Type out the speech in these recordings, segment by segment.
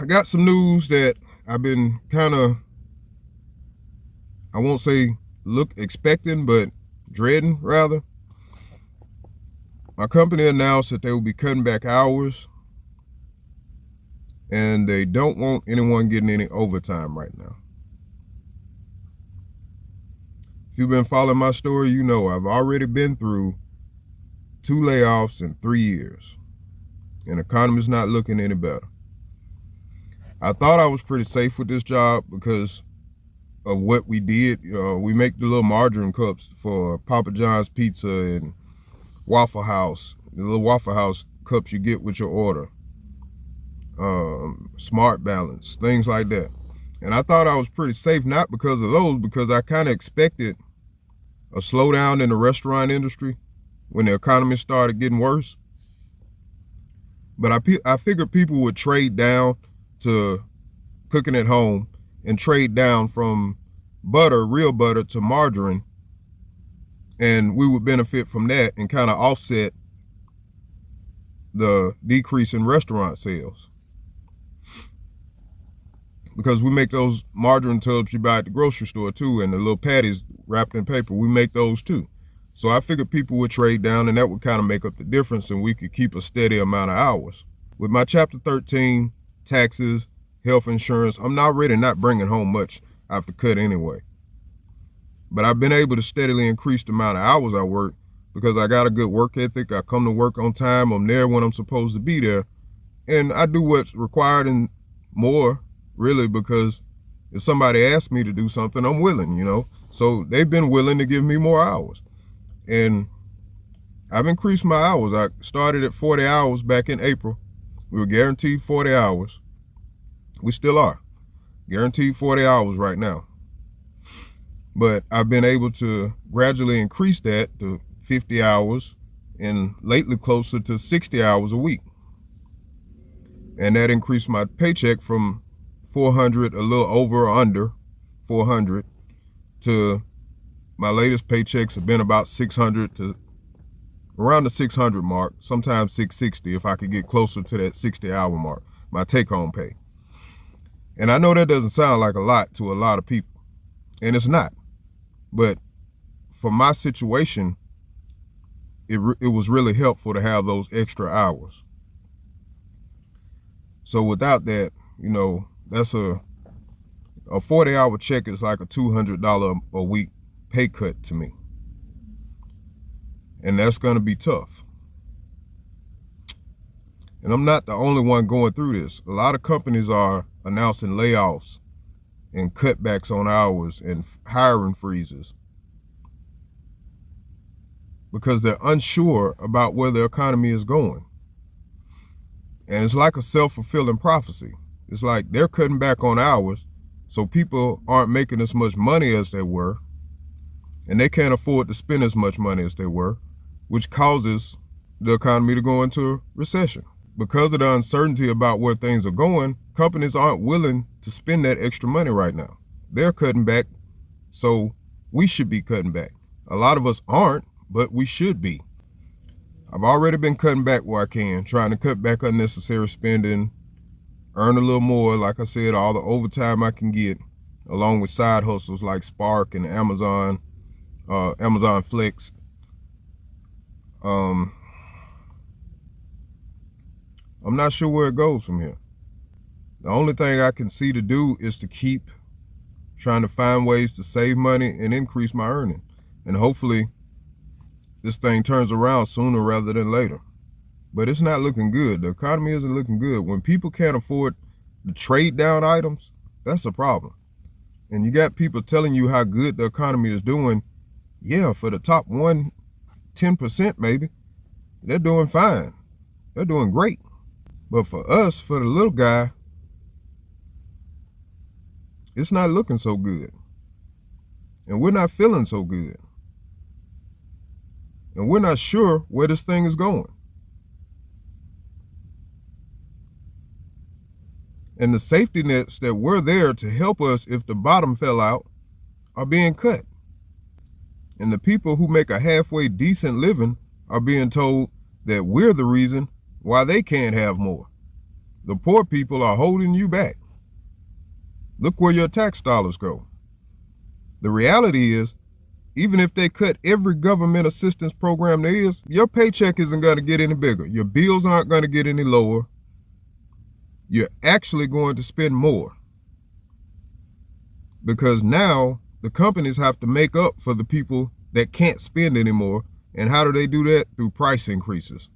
I got some news that I've been kind of, I won't say expecting, but dreading rather. My company announced that they will be cutting back hours and they don't want anyone getting any overtime right now. If you've been following my story, you know I've already been through 2 layoffs in 3 years, and the economy's not looking any better. I thought I was pretty safe with this job because of what we did. We make the little margarine cups for Papa John's Pizza and Waffle House, the little Waffle House cups you get with your order, Smart Balance, things like that. And I thought I was pretty safe, not because of those, because I kind of expected a slowdown in the restaurant industry when the economy started getting worse. But I figured people would trade down to cooking at home and trade down from butter, real butter, to margarine, and we would benefit from that and kind of offset the decrease in restaurant sales. Because we make those margarine tubs you buy at the grocery store too, and the little patties wrapped in paper, we make those too. So I figured people would trade down and that would kind of make up the difference and we could keep a steady amount of hours. With my Chapter 13, taxes, health insurance, I'm already not bringing home much. I have to cut anyway. But I've been able to steadily increase the amount of hours I work because I got a good work ethic. I come to work on time. I'm there when I'm supposed to be there. And I do what's required and more, really, because if somebody asks me to do something, I'm willing, So they've been willing to give me more hours. And I've increased my hours. I started at 40 hours back in April. We were guaranteed 40 hours. We still are. Guaranteed 40 hours right now. But I've been able to gradually increase that to 50 hours and lately closer to 60 hours a week. And that increased my paycheck from 400, a little over or under 400, to my latest paychecks have been about 600 to around the 600 mark, sometimes 660 if I could get closer to that 60-hour mark, my take-home pay. And I know that doesn't sound like a lot to a lot of people, and it's not. But for my situation, it was really helpful to have those extra hours. So without that, that's a 40-hour check is like a $200 a week pay cut to me. And that's going to be tough. And I'm not the only one going through this. A lot of companies are announcing layoffs and cutbacks on hours and hiring freezes because they're unsure about where the economy is going. And it's like a self-fulfilling prophecy. It's like they're cutting back on hours, so people aren't making as much money as they were, and they can't afford to spend as much money as they were, which causes the economy to go into a recession. Because of the uncertainty about where things are going, companies aren't willing to spend that extra money right now. They're cutting back, so we should be cutting back. A lot of us aren't, but we should be. I've already been cutting back where I can, trying to cut back unnecessary spending, earn a little more, like I said, all the overtime I can get, along with side hustles like Spark and Amazon Flex. I'm not sure where it goes from here. The only thing I can see to do is to keep trying to find ways to save money and increase my earning. And hopefully this thing turns around sooner rather than later. But it's not looking good. The economy isn't looking good. When people can't afford to trade down items, that's a problem. And you got people telling you how good the economy is doing. Yeah, for the top 10% maybe, they're doing fine. They're doing great. But for us, for the little guy, it's not looking so good. And we're not feeling so good. And we're not sure where this thing is going. And the safety nets that were there to help us if the bottom fell out are being cut. And the people who make a halfway decent living are being told that we're the reason why they can't have more. The poor people are holding you back. Look where your tax dollars go. The reality is, even if they cut every government assistance program there is, your paycheck isn't going to get any bigger. Your bills aren't going to get any lower. You're actually going to spend more. Because now the companies have to make up for the people that can't spend anymore. And how do they do that? Through price increases,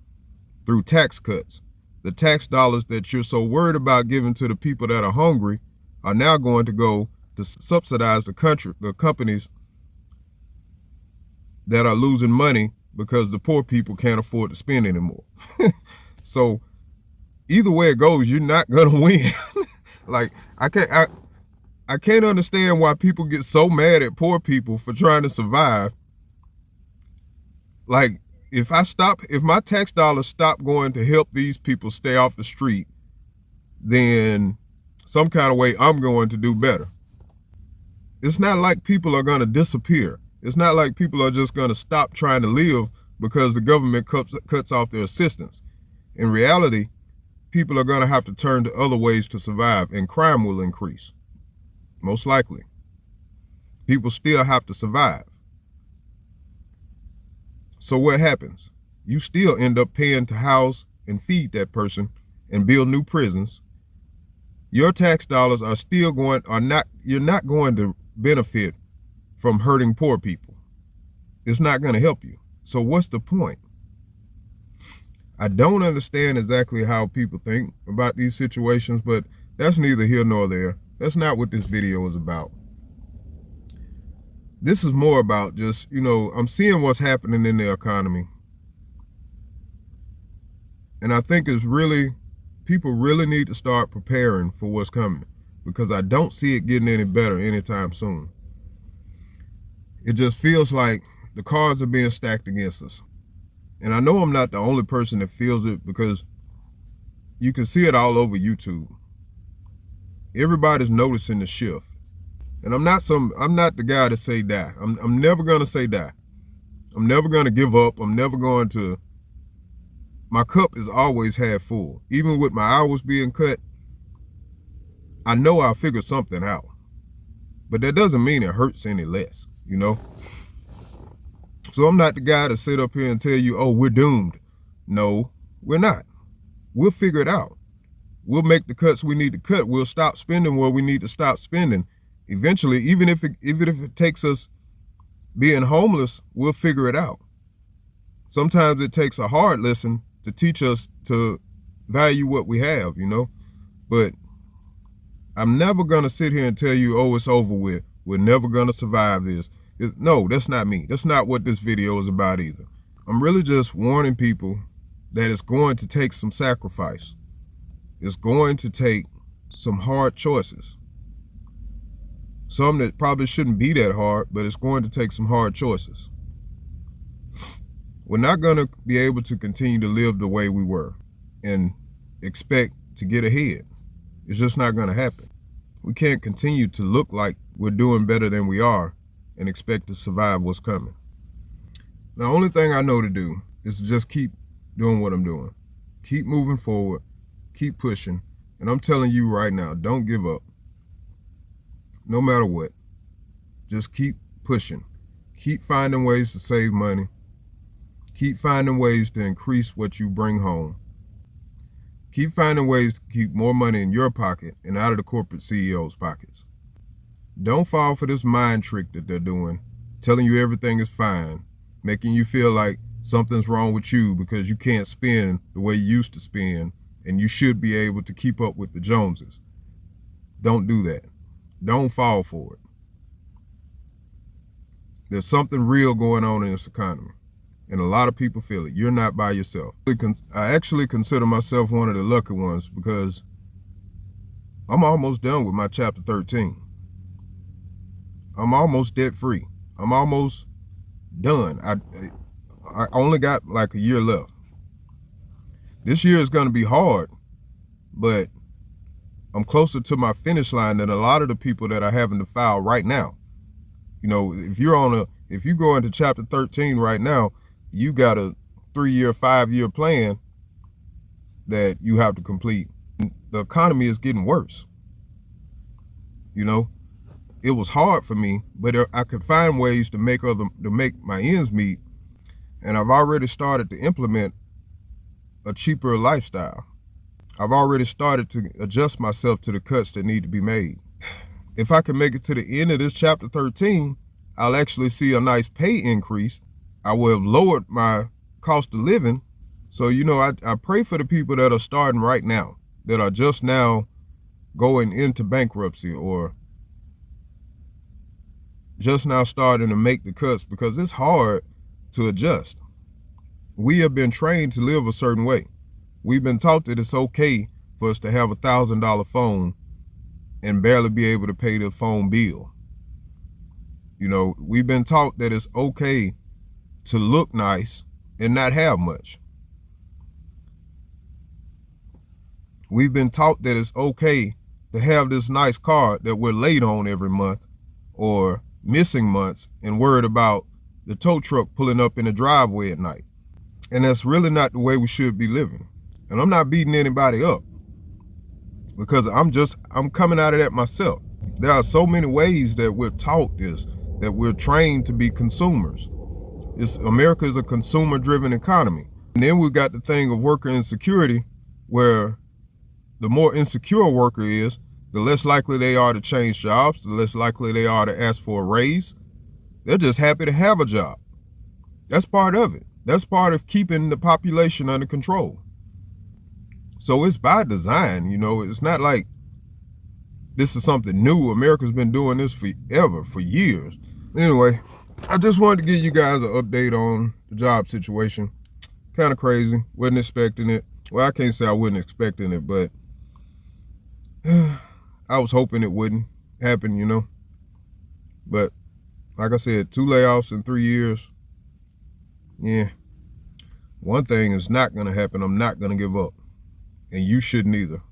through tax cuts. The tax dollars that you're so worried about giving to the people that are hungry are now going to go to subsidize the companies that are losing money because the poor people can't afford to spend anymore. So either way it goes, you're not gonna win. Like I can't understand why people get so mad at poor people for trying to survive. Like if my tax dollars stop going to help these people stay off the street, then some kind of way I'm going to do better. It's not like people are going to disappear. It's not like people are just going to stop trying to live because the government cuts off their assistance. In reality, people are going to have to turn to other ways to survive, and crime will increase. Most likely. People still have to survive. So what happens? You still end up paying to house and feed that person and build new prisons. Your tax dollars are still you're not going to benefit from hurting poor people. It's not going to help you. So what's the point? I don't understand exactly how people think about these situations, but that's neither here nor there. That's not what this video is about. This is more about just, I'm seeing what's happening in the economy. And I think people really need to start preparing for what's coming, because I don't see it getting any better anytime soon. It just feels like the cards are being stacked against us. And I know I'm not the only person that feels it, because you can see it all over YouTube. Everybody's noticing the shift. And I'm not the guy to say die. I'm never going to say die. I'm never going to give up. My cup is always half full. Even with my hours being cut, I know I'll figure something out. But that doesn't mean it hurts any less, So I'm not the guy to sit up here and tell you, oh, we're doomed. No, we're not. We'll figure it out. We'll make the cuts we need to cut. We'll stop spending where we need to stop spending. Eventually, even if it takes us being homeless, we'll figure it out. Sometimes it takes a hard lesson to teach us to value what we have, But I'm never going to sit here and tell you, oh, it's over with. We're never going to survive this. No, that's not me. That's not what this video is about either. I'm really just warning people that it's going to take some sacrifice. It's going to take some hard choices. Some that probably shouldn't be that hard, but it's going to take some hard choices. We're not going to be able to continue to live the way we were and expect to get ahead. It's just not going to happen. We can't continue to look like we're doing better than we are and expect to survive what's coming. The only thing I know to do is to just keep doing what I'm doing. Keep moving forward. Keep pushing. And I'm telling you right now, don't give up. No matter what. Just keep pushing. Keep finding ways to save money. Keep finding ways to increase what you bring home. Keep finding ways to keep more money in your pocket and out of the corporate CEO's pockets. Don't fall for this mind trick that they're doing, telling you everything is fine, making you feel like something's wrong with you because you can't spend the way you used to spend, and you should be able to keep up with the Joneses. Don't do that. Don't fall for it. There's something real going on in this economy, and a lot of people feel it. You're not by yourself. I actually consider myself one of the lucky ones, because I'm almost done with my chapter 13. I'm almost debt free. I'm almost done. I only got like a year left. This year is going to be hard, but I'm closer to my finish line than a lot of the people that are having to file right now. If you go into chapter 13 right now, you got a 3-year, 5-year plan that you have to complete. the economy is getting worse. You know, it was hard for me, but I could find ways to make my ends meet, and I've already started to implement a cheaper lifestyle. I've already started to adjust myself to the cuts that need to be made. If I can make it to the end of this chapter 13, I'll actually see a nice pay increase. I will have lowered my cost of living. So, you know, I pray for the people that are starting right now, that are just now going into bankruptcy or just now starting to make the cuts, because it's hard to adjust. We have been trained to live a certain way. We've been taught that it's okay for us to have $1,000 phone and barely be able to pay the phone bill. You know, we've been taught that it's okay to look nice and not have much. We've been taught that it's okay to have this nice car that we're late on every month or missing months and worried about the tow truck pulling up in the driveway at night. And that's really not the way we should be living. And I'm not beating anybody up, because I'm coming out of that myself. There are so many ways that we're taught this, that we're trained to be consumers. America is a consumer-driven economy. And then we've got the thing of worker insecurity, where the more insecure a worker is, the less likely they are to change jobs, the less likely they are to ask for a raise. They're just happy to have a job. That's part of it. That's part of keeping the population under control. So it's by design, you know. It's not like this is something new. America's been doing this forever, for years. Anyway, I just wanted to give you guys an update on the job situation. Kind of crazy. Wasn't expecting it. Well, I can't say I wasn't expecting it, but I was hoping it wouldn't happen, you know. But like I said, 2 layoffs in 3 years. Yeah. One thing is not going to happen. I'm not going to give up. And you shouldn't either.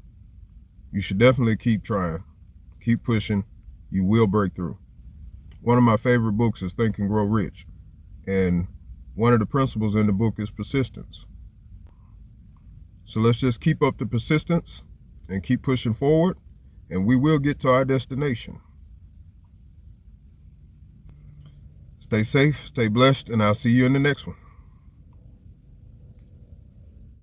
You should definitely keep trying. Keep pushing. You will break through. One of my favorite books is Think and Grow Rich. And one of the principles in the book is persistence. So let's just keep up the persistence and keep pushing forward, and we will get to our destination. Stay safe, stay blessed, and I'll see you in the next one.